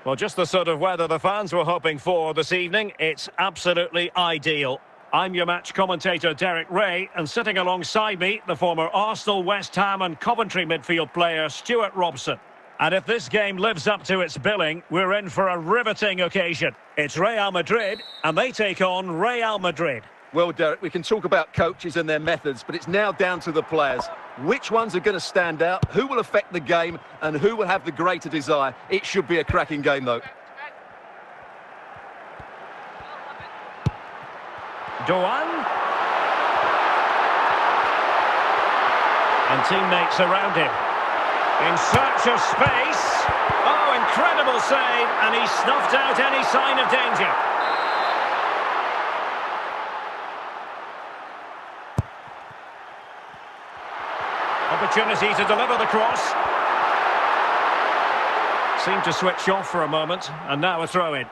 Well, just the sort of weather the fans were hoping for this evening. It's absolutely ideal. I'm your match commentator, Derek Ray, and sitting alongside me, the former Arsenal, West Ham and Coventry midfield player, Stuart Robson. And if this game lives up to its billing, we're in for a riveting occasion. It's Real Madrid, and they take on Real Madrid. Well, Derek, we can talk about coaches and their methods, but it's now down to the players. Which ones are going to stand out, who will affect the game, and who will have the greater desire? It should be a cracking game, though. Doan. And teammates around him. In search of space. Oh, incredible save, and he snuffed out any sign of danger. Opportunity to deliver the cross. Seemed to switch off for a moment, and now a throw-in.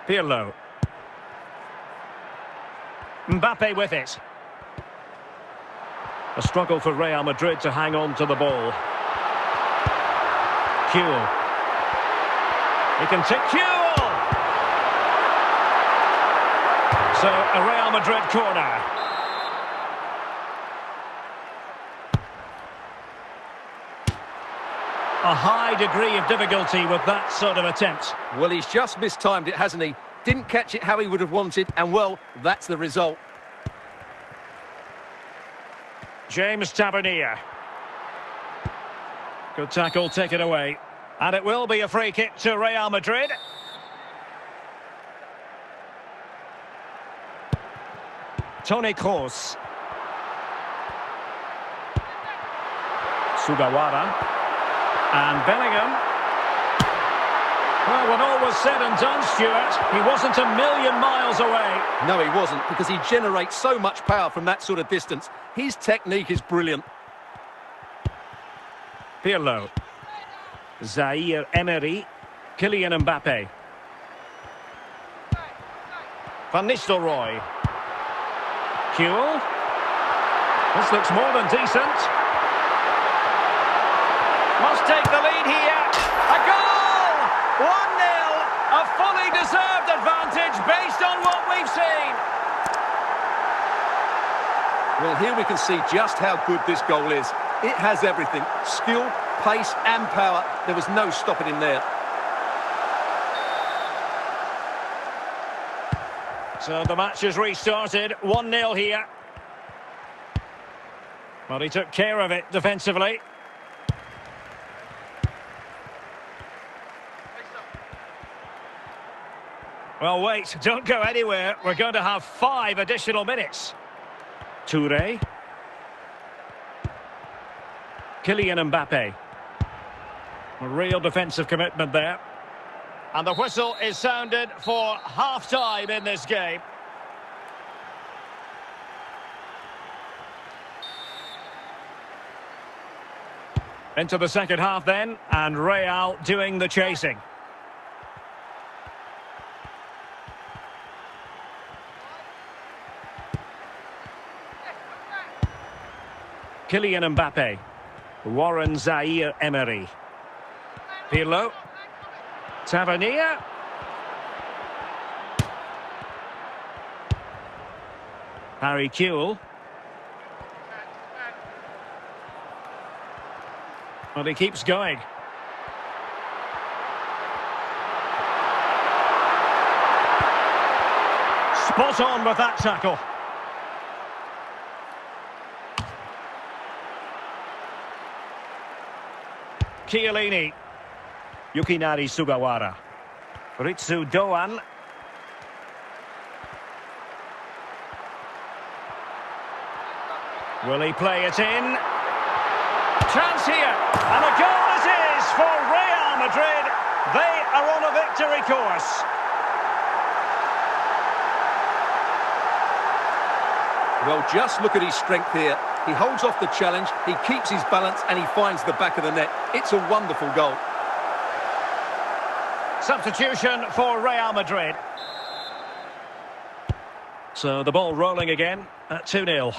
Pirlo. Mbappe with it. A struggle for Real Madrid to hang on to the ball. Kewell. He can take Kewell! So, a Real Madrid corner. A high degree of difficulty with that sort of attempt. Well, he's just mistimed it, hasn't he? Didn't catch it how he would have wanted, and well, that's the result. James Tavernier. Good tackle, take it away. And it will be a free kick to Real Madrid. Toni Kroos. Sugawara. And Bellingham. Well, when all was said and done, Stuart, he wasn't a million miles away. No, he wasn't, because he generates so much power from that sort of distance. His technique is brilliant. Pirlo. Zaire Emery. Kylian Mbappe. Van Nistelrooy. Kewell. This looks more than decent. Must take the lead here. A goal! 1-0. A fully deserved advantage based on what we've seen. Well, here we can see just how good this goal is. It has everything. Skill, pace and power. There was no stopping him there. So the match has restarted. 1-0 here. Well, he took care of it defensively. Well, wait, don't go anywhere. We're going to have 5 additional minutes. Touré. Kylian Mbappe. A real defensive commitment there. And the whistle is sounded for half-time in this game. Into the second half then, and Real doing the chasing. Kylian Mbappe. Warren Zaire Emery. Pirlo. Tavernier. Harry Kewell. Well, he keeps going. Spot on with that tackle. Chiellini. Yukinari Sugawara. Ritsu Doan. Will he play it in? Chance here. And a goal it is for Real Madrid. They are on a victory course. Well, just look at his strength here. He holds off the challenge, he keeps his balance, and he finds the back of the net. It's a wonderful goal. Substitution for Real Madrid. So the ball rolling again at 2-0.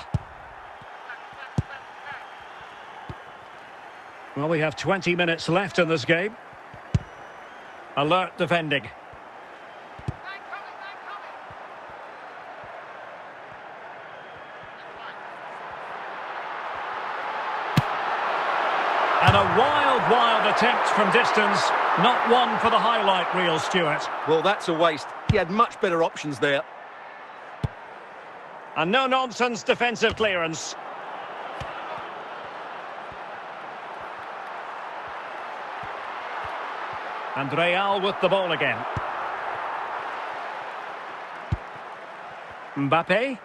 Well, we have 20 minutes left in this game. Alert defending. And a wild attempt from distance. Not one for the highlight reel, Stuart. Well, that's a waste. He had much better options there. And no-nonsense defensive clearance. And Real with the ball again. Mbappe.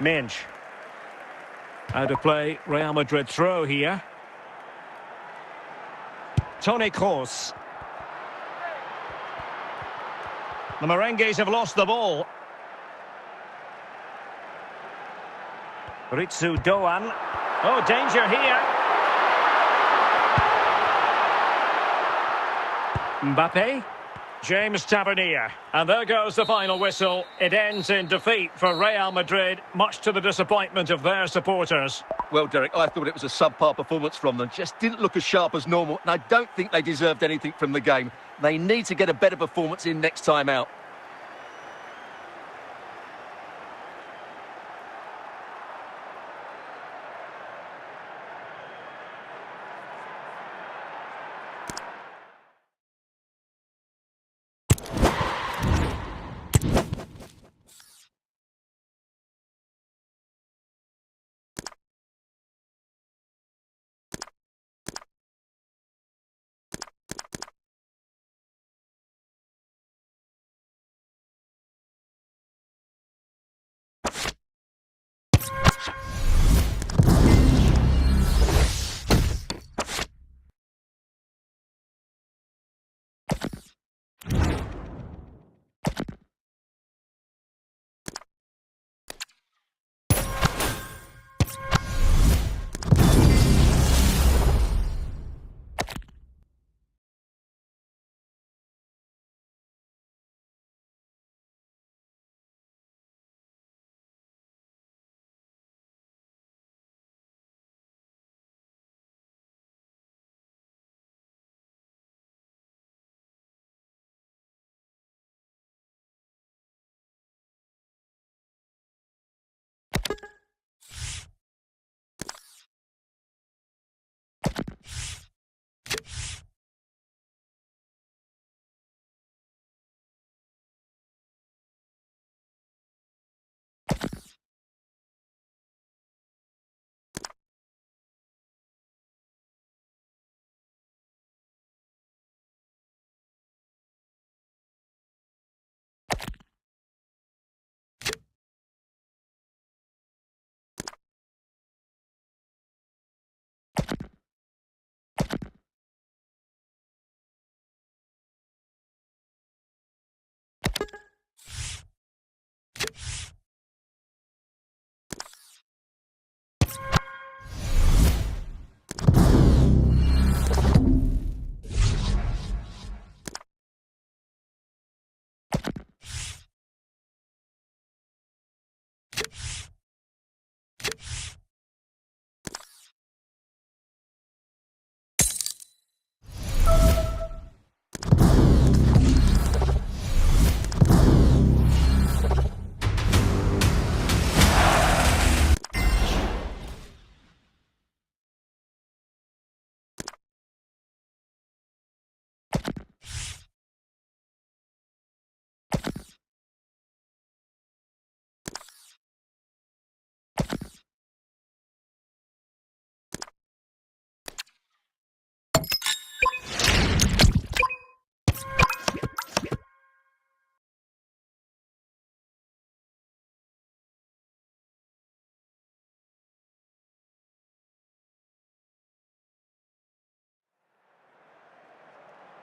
Minge. Out of play, Real Madrid throw here. Toni Kroos. The Merengues have lost the ball. Ritsu Doan. Oh, danger here. Mbappe. James Tavernier. And there goes the final whistle. It ends in defeat for Real Madrid, much to the disappointment of their supporters. Well, Derek, I thought it was a subpar performance from them. Just didn't look as sharp as normal, and I don't think they deserved anything from the game. They need to get a better performance in next time out.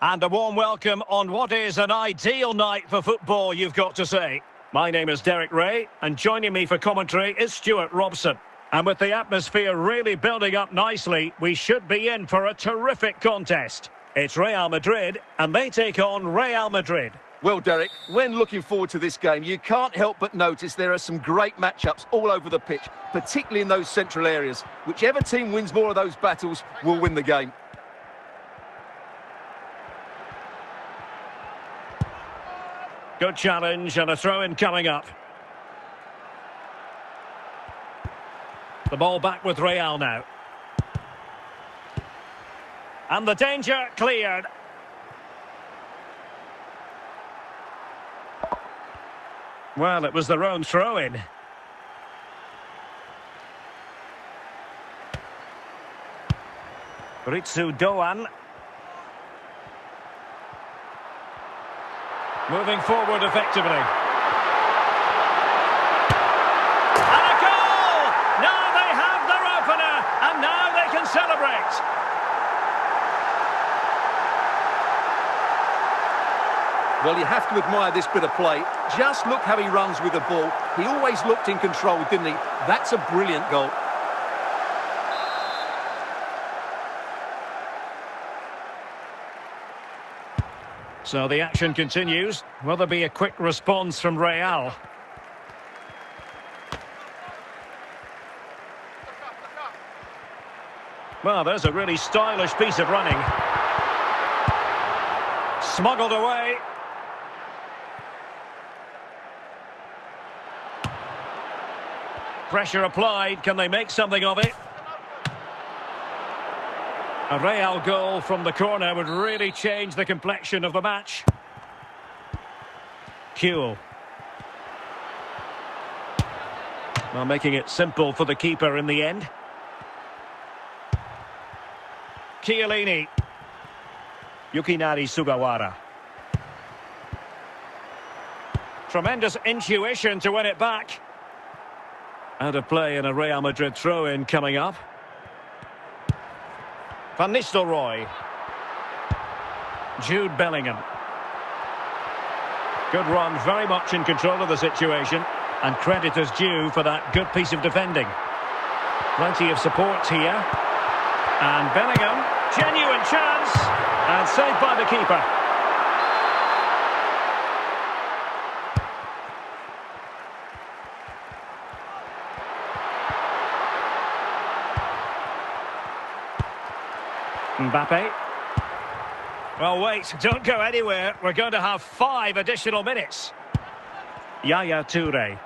And a warm welcome on what is an ideal night for football, you've got to say. My name is Derek Ray, and joining me for commentary is Stuart Robson. And with the atmosphere really building up nicely, we should be in for a terrific contest. It's Real Madrid, and they take on Real Madrid. Well, Derek, when looking forward to this game, you can't help but notice there are some great matchups all over the pitch, particularly in those central areas. Whichever team wins more of those battles will win the game. Good challenge and a throw-in coming up. The ball back with Real now. And the danger cleared. Well, it was their own throw-in. Ritsu Doan. Moving forward effectively. And a goal! Now they have their opener, and now they can celebrate. Well, you have to admire this bit of play. Just look how he runs with the ball. He always looked in control, didn't he? That's a brilliant goal. So the action continues. Will there be a quick response from Real? Well, there's a really stylish piece of running. Smuggled away. Pressure applied. Can they make something of it? A Real goal from the corner would really change the complexion of the match. Kuhl. Well, making it simple for the keeper in the end. Chiellini. Yukinari Sugawara. Tremendous intuition to win it back. Out of play in a Real Madrid throw-in coming up. Van Nistelrooy. Jude Bellingham. Good run, very much in control of the situation. And credit is due for that good piece of defending. Plenty of support here. And Bellingham, genuine chance. And saved by the keeper. Mbappe. Well, wait, don't go anywhere. We're going to have 5 additional minutes. Yaya Toure.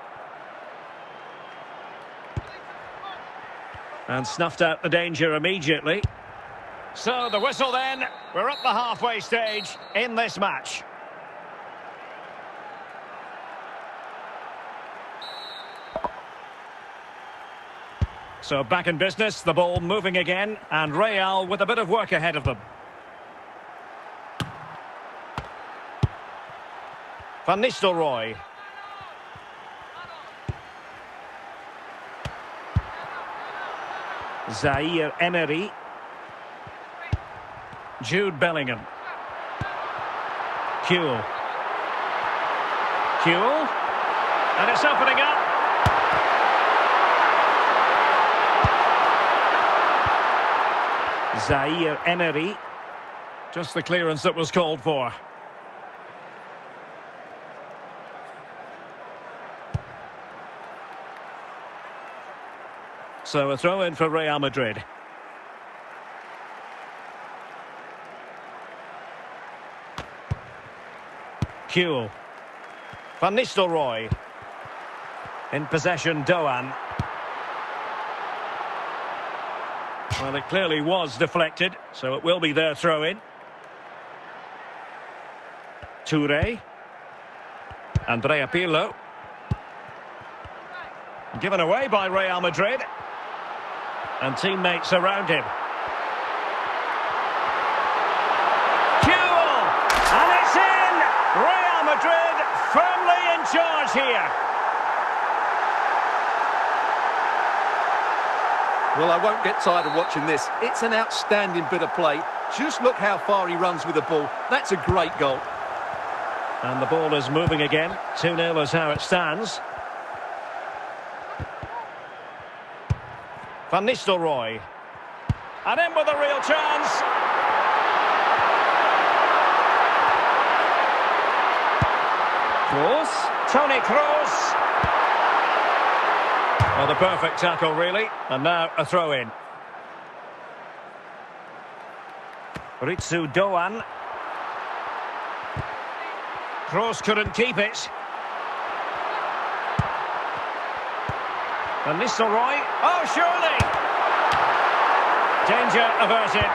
And snuffed out the danger immediately. So the whistle then. We're at the halfway stage in this match. So back in business, the ball moving again, and Real with a bit of work ahead of them. Van Nistelrooy. Zaire Emery. Jude Bellingham. Kuhl. Kuhl. And it's opening up. Zaire Emery. Just the clearance that was called for. So a throw in for Real Madrid. Kuhl. Van Nistelrooy. In possession, Doan. Well, it clearly was deflected, so it will be their throw-in. Toure. Andrea Pirlo. Given away by Real Madrid. And teammates around him. Kuhl! And it's in! Real Madrid firmly in charge here. Well, I won't get tired of watching this. It's an outstanding bit of play. Just look how far he runs with the ball. That's a great goal. And the ball is moving again. 2-0 is how it stands. Van Nistelrooy. And in with a real chance. Kroos. Toni Kroos. Well, the perfect tackle, really. And now a throw-in. Ritsu Doan. Kroos couldn't keep it. And Nistelrooy. Oh, surely! Danger averted.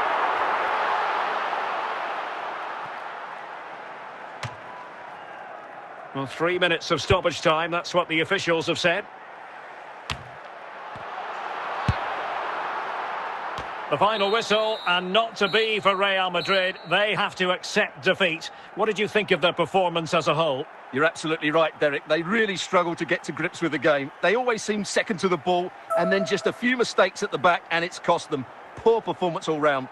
Well, 3 minutes of stoppage time, that's what the officials have said. The final whistle, and not to be for Real Madrid. They have to accept defeat. What did you think of their performance as a whole? You're absolutely right, Derek. They really struggled to get to grips with the game. They always seem second to the ball, and then just a few mistakes at the back, and it's cost them. Poor performance all round.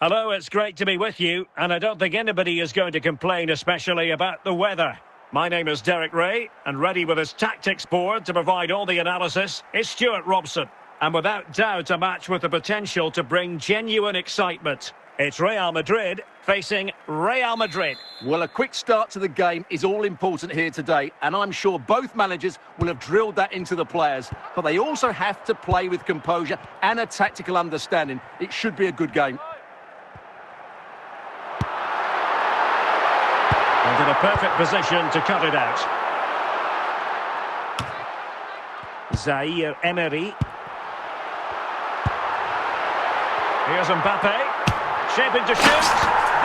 Hello, it's great to be with you, and I don't think anybody is going to complain especially about the weather. My name is Derek Ray, and ready with his tactics board to provide all the analysis is Stuart Robson. And without doubt a match with the potential to bring genuine excitement. It's Real Madrid facing Real Madrid. Well, a quick start to the game is all important here today, and I'm sure both managers will have drilled that into the players. But they also have to play with composure and a tactical understanding. It should be a good game. And in a perfect position to cut it out. Zaire Emery. Here's Mbappe. Shaping to shoot.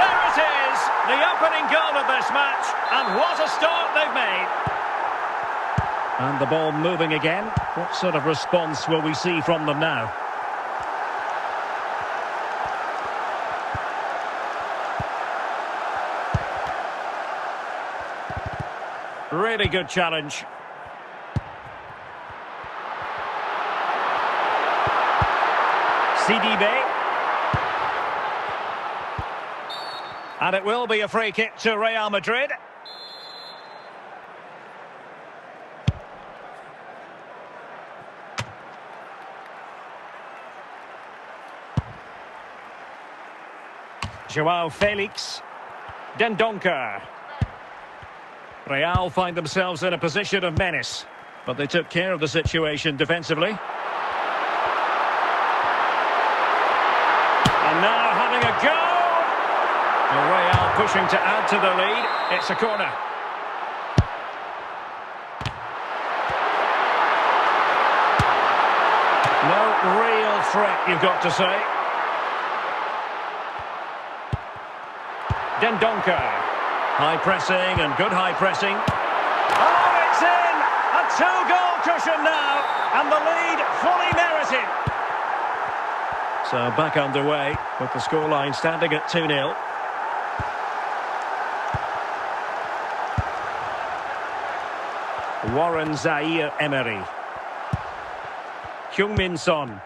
There it is! The opening goal of this match. And what a start they've made. And the ball moving again. What sort of response will we see from them now? Really good challenge. Sidibe. And it will be a free kick to Real Madrid. Joao Felix. Dendoncker. Real find themselves in a position of menace, but they took care of the situation defensively. And now having a go. Well, Real pushing to add to the lead. It's a corner. No real threat, you've got to say. Dendoncker. High pressing and good high pressing. Oh, it's in! A two-goal cushion now, and the lead fully merited. So back underway, with the scoreline standing at 2-0. Warren Zaire Emery. Heung-min Son.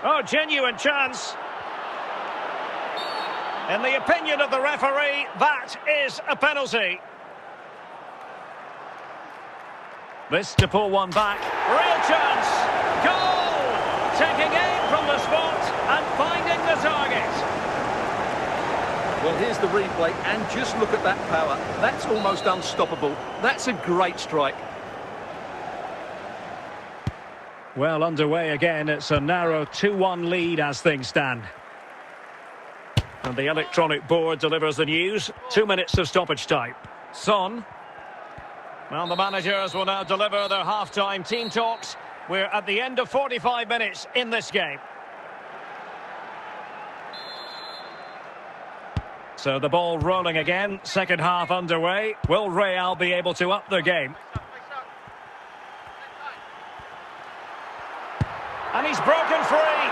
Oh, genuine chance. In the opinion of the referee, that is a penalty. This to pull one back. Real chance. Goal! Taking aim from the spot and finding the target. Well, here's the replay, and just look at that power. That's almost unstoppable. That's a great strike. Well, underway again. It's a narrow 2-1 lead as things stand. And the electronic board delivers the news. 2 minutes of stoppage time. Son. Well, the managers will now deliver their half-time team talks. We're at the end of 45 minutes in this game. So the ball rolling again, second half underway. Will Real be able to up their game? And he's broken free.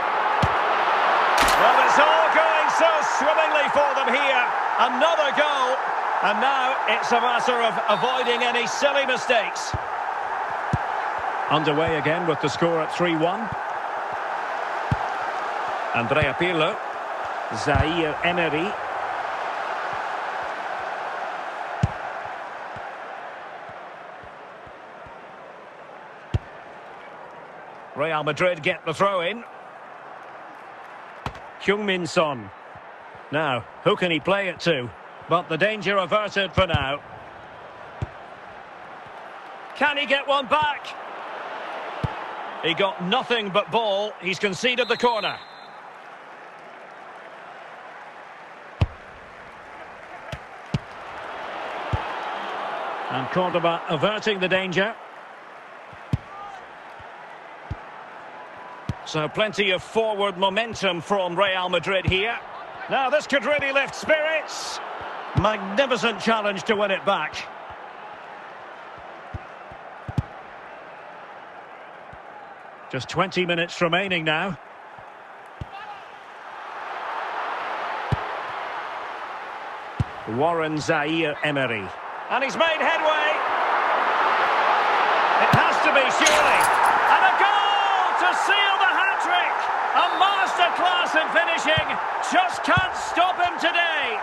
Well, it's all going so swimmingly for them here. Another goal. And now it's a matter of avoiding any silly mistakes. Underway again with the score at 3-1. Andrea Pirlo. Zaire Emery. Real Madrid get the throw in. Heung-min Son. Now, who can he play it to? But the danger averted for now. Can he get one back? He got nothing but ball. He's conceded the corner. And Cordoba averting the danger. So plenty of forward momentum from Real Madrid here. Now this could really lift spirits. Magnificent challenge to win it back. Just 20 minutes remaining now. Warren Zaire Emery. And he's made headway. It has to be, surely. And a goal to seal the hat-trick. A masterclass in finishing. Just can't stop him today.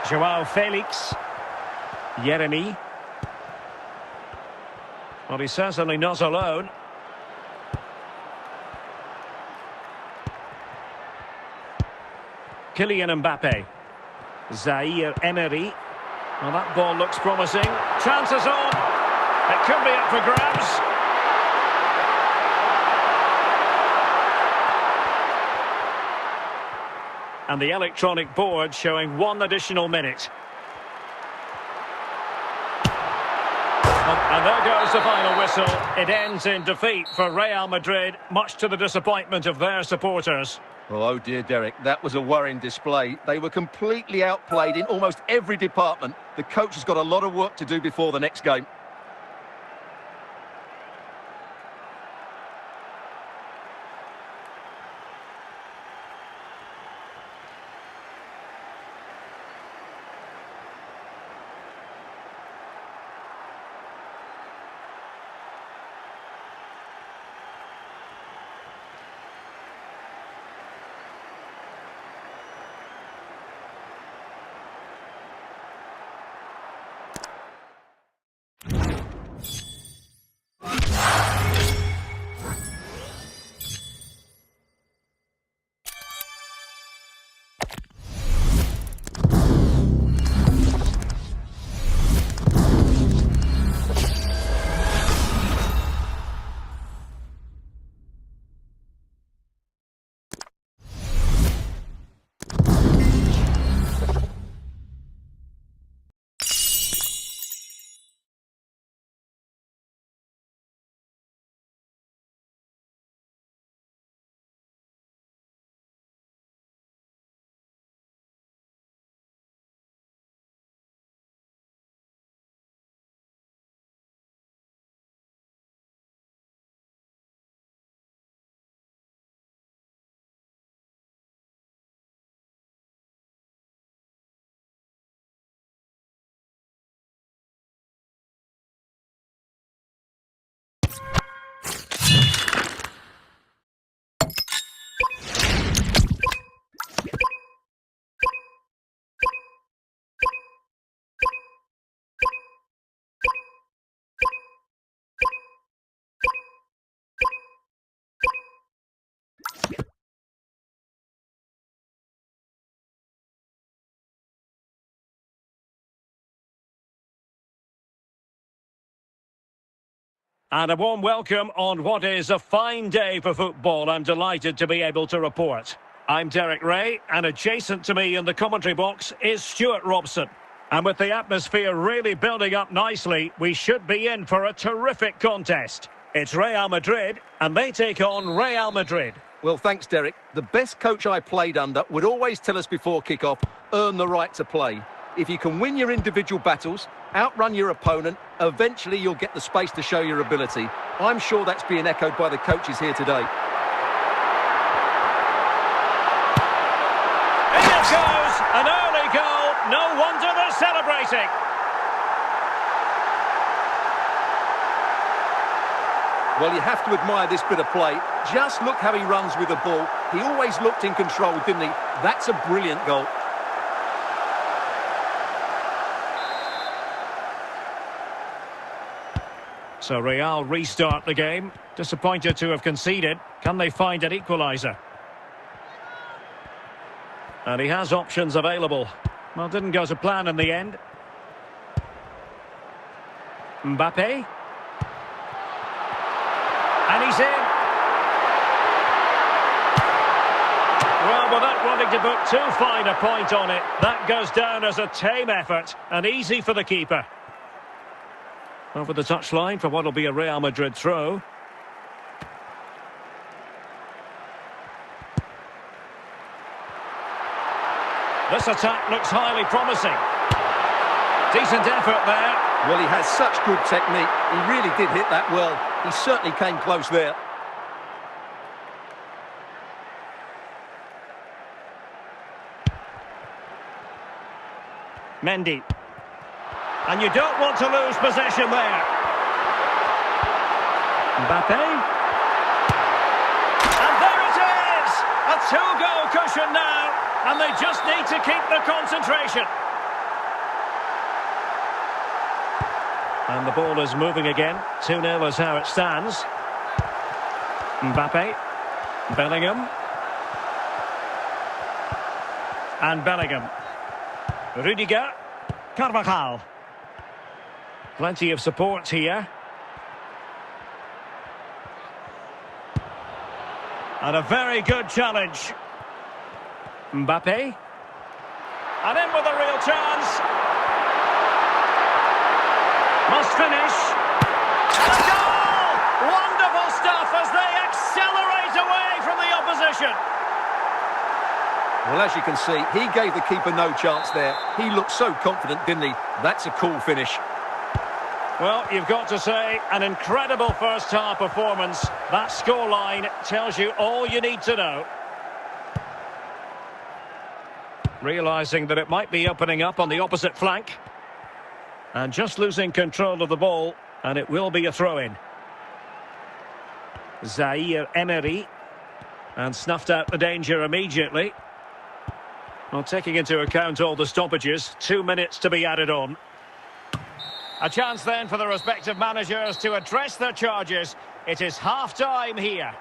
Joao Felix. Yeremy. Well, he's certainly not alone. Kylian Mbappe. Zaire Emery. Well, that ball looks promising. Chances on. It could be up for grabs. And the electronic board showing 1 additional minute. And there goes the final whistle. It ends in defeat for Real Madrid, much to the disappointment of their supporters. Well, oh dear, Derek, that was a worrying display. They were completely outplayed in almost every department. The coach has got a lot of work to do before the next game. And a warm welcome on what is a fine day for football. I'm delighted to be able to report. I'm Derek Ray, and adjacent to me in the commentary box is Stuart Robson. And with the atmosphere really building up nicely, we should be in for a terrific contest. It's Real Madrid, and they take on Real Madrid. Well, thanks, Derek. The best coach I played under would always tell us before kick-off, earn the right to play. If you can win your individual battles, outrun your opponent, eventually you'll get the space to show your ability. I'm sure that's being echoed by the coaches here today. In it goes! An early goal. No wonder they're celebrating. Well, you have to admire this bit of play. Just look how he runs with the ball. He always looked in control, didn't he? That's a brilliant goal. So Real restart the game. Disappointed to have conceded. Can they find an equaliser? And he has options available. Well, didn't go to plan in the end. Mbappe. And he's in. Well, without wanting to put too fine a point on it, that goes down as a tame effort and easy for the keeper. Over the touchline for what will be a Real Madrid throw. This attack looks highly promising. Decent effort there. Well, he has such good technique. He really did hit that well. He certainly came close there. Mendy. And you don't want to lose possession there. Mbappe. And there it is! A two-goal cushion now. And they just need to keep the concentration. And the ball is moving again. 2-0 is how it stands. Mbappe. Bellingham. And Bellingham. Rudiger. Carvajal. Plenty of support here. And a very good challenge. Mbappe. And in with a real chance. Must finish. And a goal! Wonderful stuff as they accelerate away from the opposition. Well, as you can see, he gave the keeper no chance there. He looked so confident, didn't he? That's a cool finish. Well, you've got to say, an incredible first-half performance. That scoreline tells you all you need to know. Realising that it might be opening up on the opposite flank. And just losing control of the ball, and it will be a throw-in. Zaire Emery. And snuffed out the danger immediately. Well, taking into account all the stoppages, 2 minutes to be added on. A chance then for the respective managers to address their charges. It is half-time here.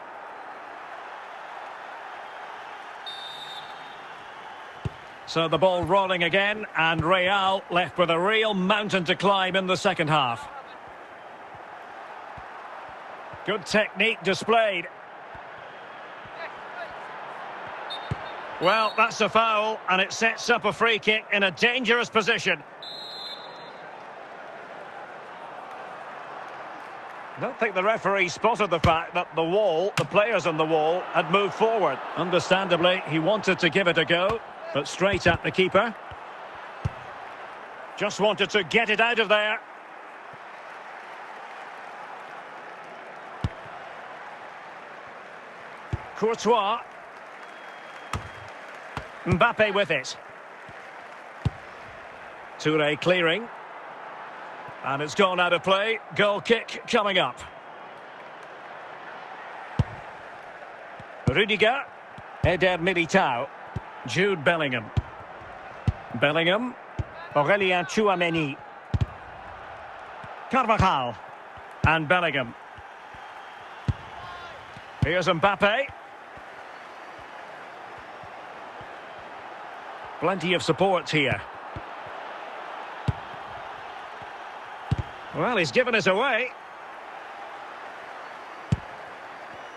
So the ball rolling again, and Real left with a real mountain to climb in the second half. Good technique displayed. Well, that's a foul, and it sets up a free kick in a dangerous position. I don't think the referee spotted the fact that the players on the wall, had moved forward. Understandably, he wanted to give it a go, but straight at the keeper. Just wanted to get it out of there. Courtois. Mbappe with it. Touré clearing. And it's gone out of play. Goal kick coming up. Rudiger. Eder Militao. Jude Bellingham. Bellingham. Aurélien Tchouameni. Carvajal. And Bellingham. Here's Mbappe. Plenty of support here. Well, he's given us away.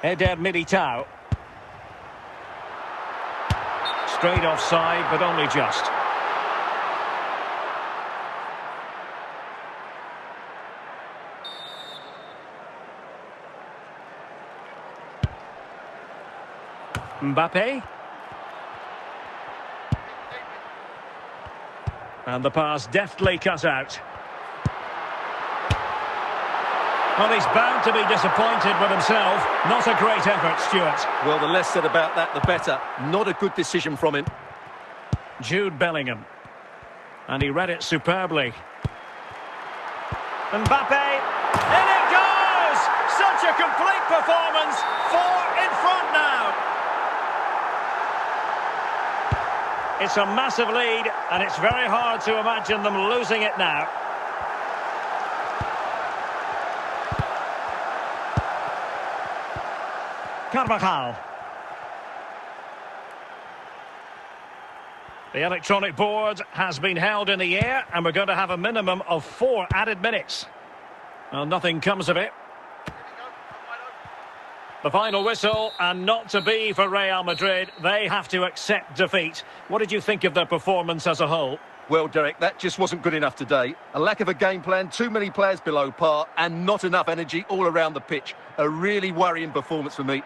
Eder Militao. Straight offside, but only just. Mbappe. And the pass deftly cut out. Well, he's bound to be disappointed with himself. Not a great effort, Stuart. Well, the less said about that, the better. Not a good decision from him. Jude Bellingham. And he read it superbly. Mbappe. In it goes! Such a complete performance. 4 in front now. It's a massive lead, and it's very hard to imagine them losing it now. Carvajal. The electronic board has been held in the air, and we're going to have a minimum of 4 added minutes. Well, nothing comes of it. The final whistle, and not to be for Real Madrid. They have to accept defeat. What did you think of their performance as a whole? Well, Derek, that just wasn't good enough today. A lack of a game plan, too many players below par, and not enough energy all around the pitch. A really worrying performance for me.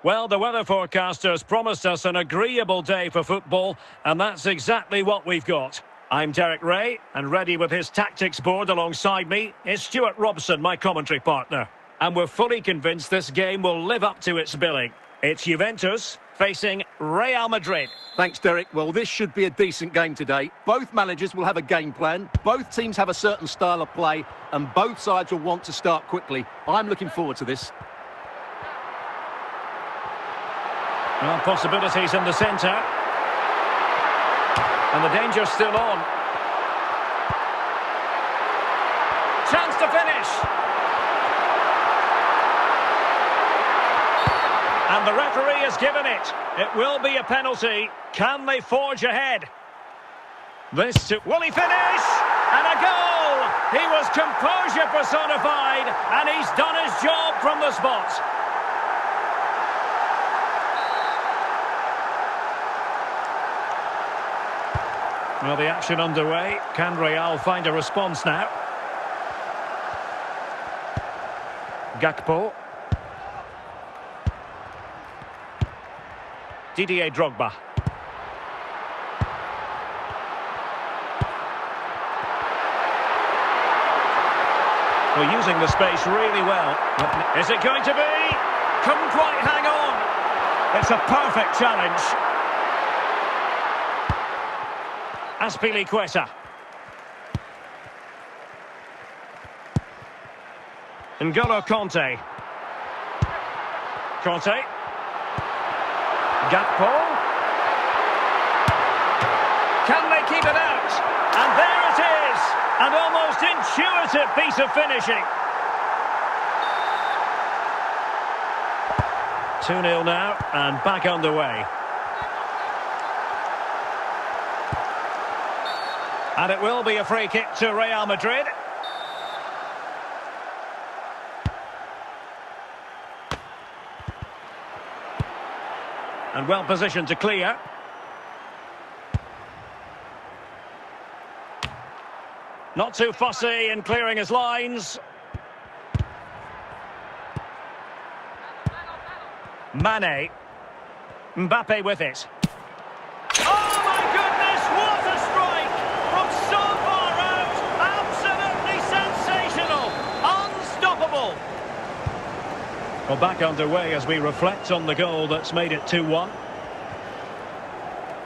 Well, the weather forecasters promised us an agreeable day for football, and that's exactly what we've got. I'm Derek Ray, and ready with his tactics board alongside me is Stuart Robson, my commentary partner. And we're fully convinced this game will live up to its billing. It's Juventus facing Real Madrid. Thanks, Derek. Well, this should be a decent game today. Both managers will have a game plan. Both teams have a certain style of play, and both sides will want to start quickly. I'm looking forward to this. Well, possibilities in the centre. And the danger's still on. Chance to finish. And the referee has given it. It will be a penalty. Can they forge ahead? Will he finish? And a goal! He was composure personified, and he's done his job from the spot. Well, the action underway. Can Real find a response now? Gakpo. Didier Drogba. We're using the space really well. Is it going to be? Couldn't quite hang on. It's a perfect challenge. Azpilicueta. N'Golo Kanté. Kanté. Gakpo. Can they keep it out? And there it is! An almost intuitive piece of finishing. 2-0 now, and back underway. And it will be a free kick to Real Madrid. And well positioned to clear. Not too fussy in clearing his lines. Mane. Mbappe with it. Oh my goodness, what a strike! From so far out, absolutely sensational, unstoppable. Well, back underway as we reflect on the goal that's made it 2-1.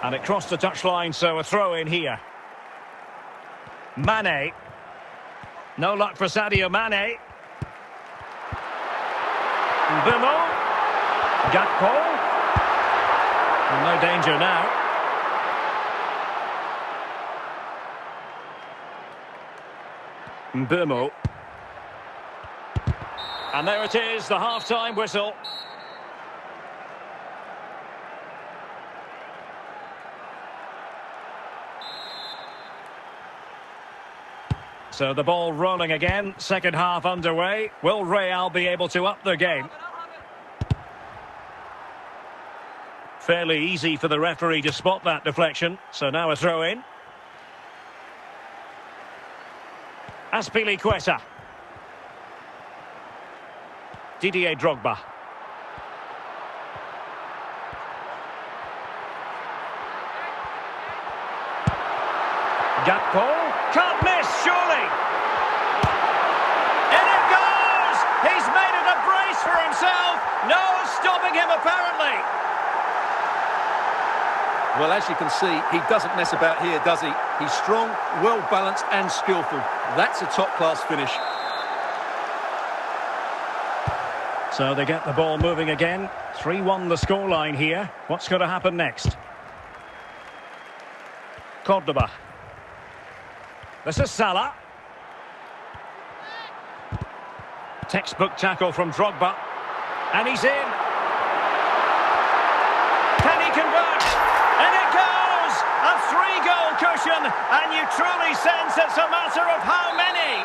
And it crossed the touchline, so a throw in here. Mane. No luck for Sadio Mane. Mbeumo. Gakpo. Well, no danger now. Mbeumo. And there it is, the half-time whistle. So the ball rolling again, second half underway. Will Real be able to up their game? Fairly easy for the referee to spot that deflection. So now a throw in. Azpilicueta. Didier Drogba. Gakpo. Can't miss, surely. In it goes! He's made it a brace for himself. No stopping him, apparently. Well, as you can see, he doesn't mess about here, does he? He's strong, well-balanced and skillful. That's a top-class finish. So they get the ball moving again. 3-1 the scoreline here. What's going to happen next? Cordoba. This is Salah. Textbook tackle from Drogba. And he's in. Can he convert? And it goes! A 3-goal cushion. And you truly sense it's a matter of how many.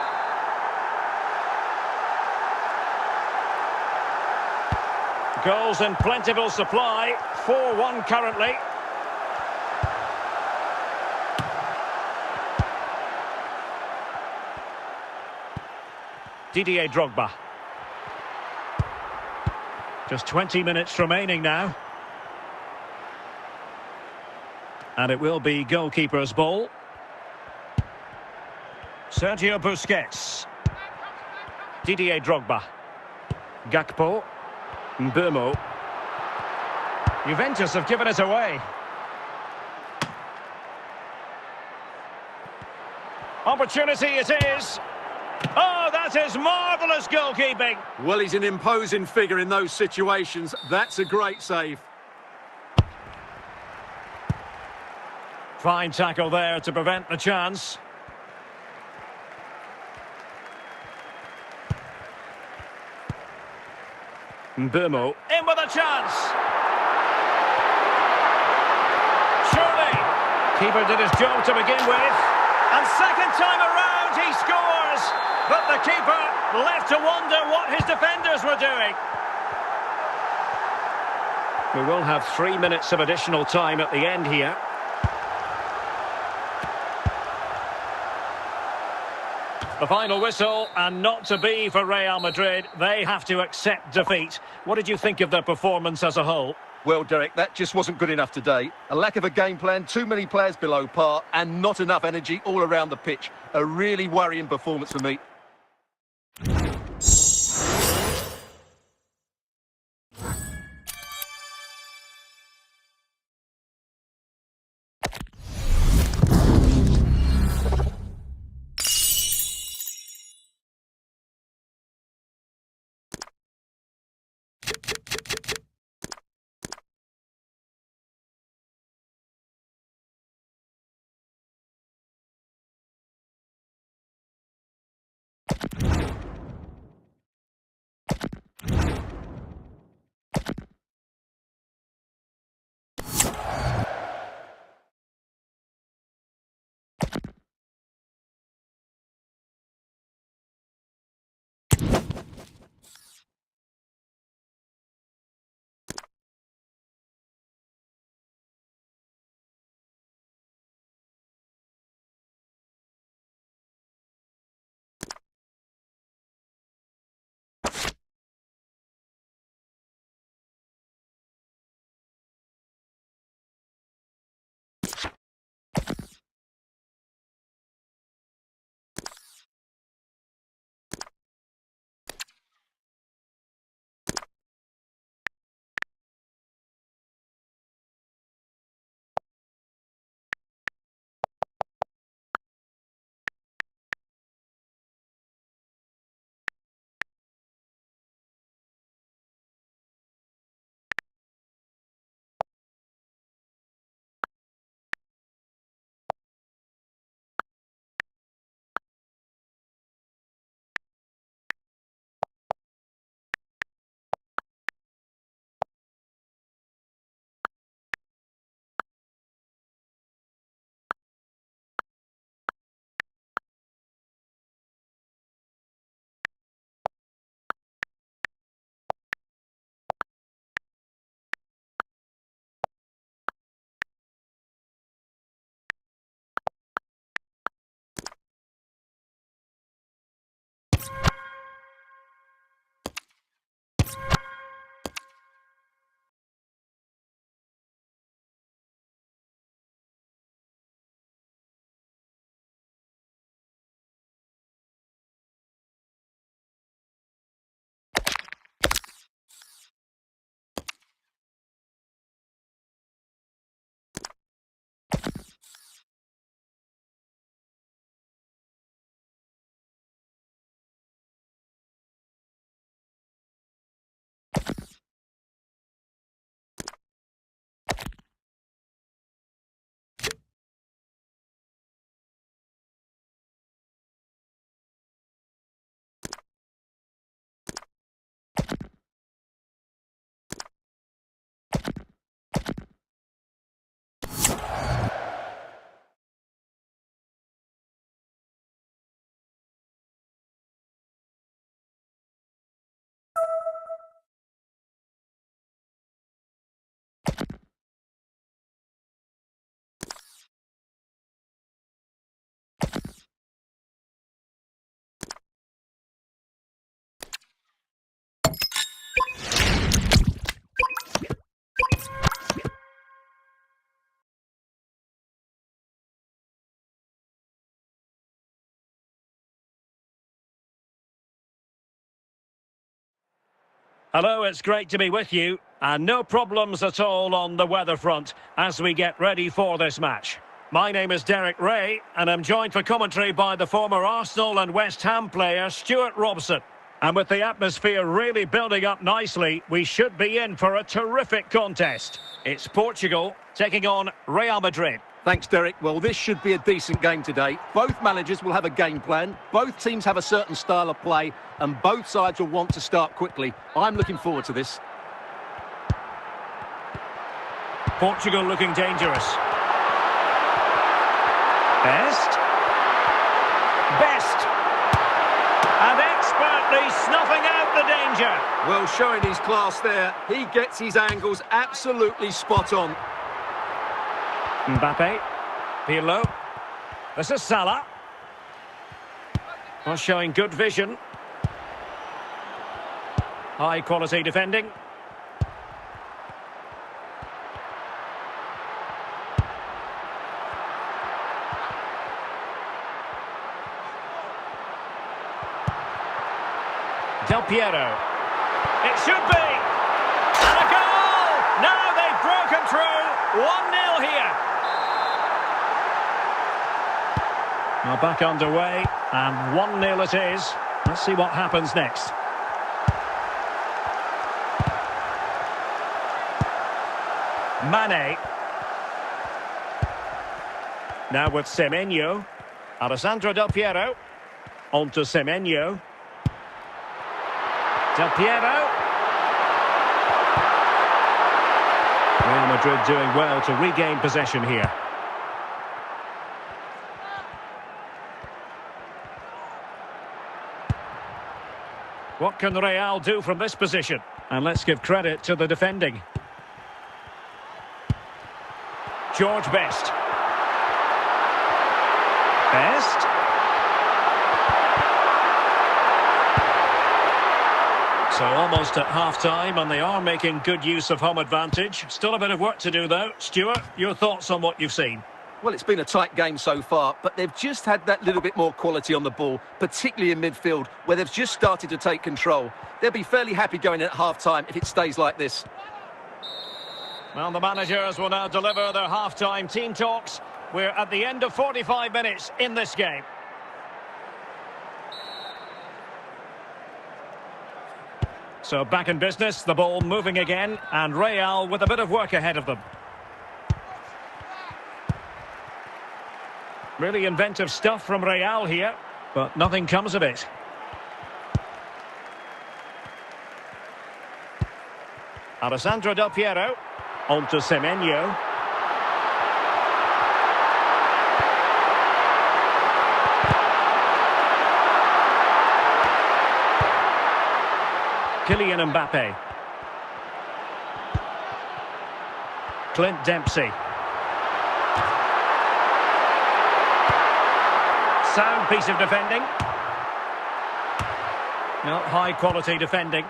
Goals in plentiful supply. 4-1 currently. Didier Drogba. Just 20 minutes remaining now. And it will be goalkeeper's ball. Sergio Busquets. Didier Drogba. Gakpo. Mbeumo. Juventus have given it away. Opportunity it is. Oh, that is marvellous goalkeeping. Well, he's an imposing figure in those situations. That's a great save. Fine tackle there to prevent the chance. Mbeumo in with a chance. Surely. Keeper did his job to begin with. And second time around he scores. But the keeper left to wonder what his defenders were doing. We will have 3 minutes of additional time at the end here. The final whistle, and not to be for Real Madrid. They have to accept defeat. What did you think of their performance as a whole? Well, Derek, that just wasn't good enough today. A lack of a game plan, too many players below par, and not enough energy all around the pitch. A really worrying performance for me. Hello, it's great to be with you. And no problems at all on the weather front as we get ready for this match. My name is Derek Ray, and I'm joined for commentary by the former Arsenal and West Ham player Stuart Robson. And with the atmosphere really building up nicely, we should be in for a terrific contest. It's Portugal taking on Real Madrid. Thanks, Derek. Well, this should be a decent game today. Both managers will have a game plan. Both teams have a certain style of play, and both sides will want to start quickly. I'm looking forward to this. Portugal looking dangerous. Best. And expertly snuffing out the danger. Well, showing his class there. He gets his angles absolutely spot on. Mbappe. Pirlo. This is Salah. Well, showing good vision. High quality defending. Del Piero. It should be. And a goal! Now they've broken through. 1-0 here. Now back underway, and 1-0 it is. Let's see what happens next. Mane. Now with Semenyo. Alessandro Del Piero. On to Semenyo. Del Piero. Real Madrid doing well to regain possession here. What can Real do from this position? And let's give credit to the defending. George Best. Best. So almost at half-time, and they are making good use of home advantage. Still a bit of work to do, though. Stuart, your thoughts on what you've seen? Well, it's been a tight game so far, but they've just had that little bit more quality on the ball, particularly in midfield, where they've just started to take control. They'll be fairly happy going in at half-time if it stays like this. Well, the managers will now deliver their half-time team talks. We're at the end of 45 minutes in this game. So back in business, the ball moving again, and Real with a bit of work ahead of them. Really inventive stuff from Real here, but nothing comes of it. Alessandro Del Piero. On to Semenyo. Kylian Mbappe. Clint Dempsey. Sound piece of defending. No, high quality defending.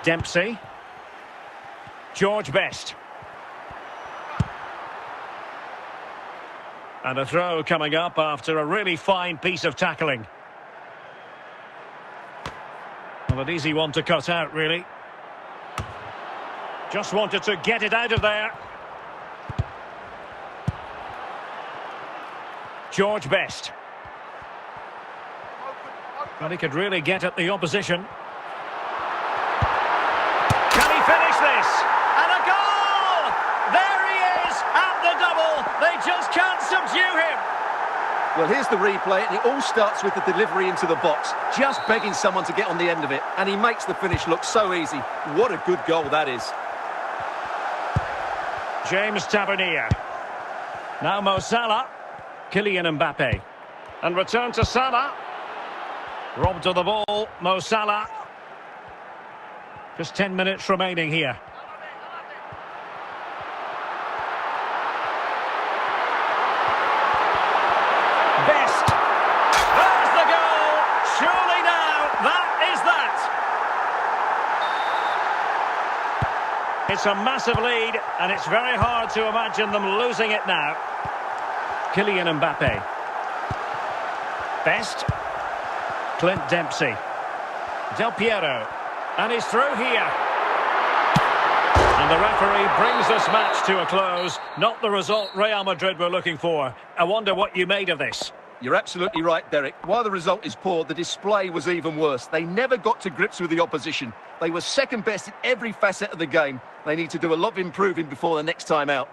Dempsey. George Best. And a throw coming up after a really fine piece of tackling. Well, an easy one to cut out, really. Just wanted to get it out of there. George Best. Well, he could really get at the opposition. Can he finish this? And a goal! There he is at the double. They just can't subdue him. Well, here's the replay, and it all starts with the delivery into the box. Just begging someone to get on the end of it, and he makes the finish look so easy. What a good goal that is. James Tavernier. Now Mo Salah. Kylian Mbappe. And return to Salah. Robbed of the ball, Mo Salah. Just 10 minutes remaining here. Best. There's the goal. Surely now, that is that. It's a massive lead, and it's very hard to imagine them losing it now. Kylian Mbappe. Best. Clint Dempsey. Del Piero. And he's through here. And the referee brings this match to a close. Not the result Real Madrid were looking for. I wonder what you made of this. You're absolutely right, Derek. While the result is poor, the display was even worse. They never got to grips with the opposition. They were second best in every facet of the game. They need to do a lot of improving before the next time out.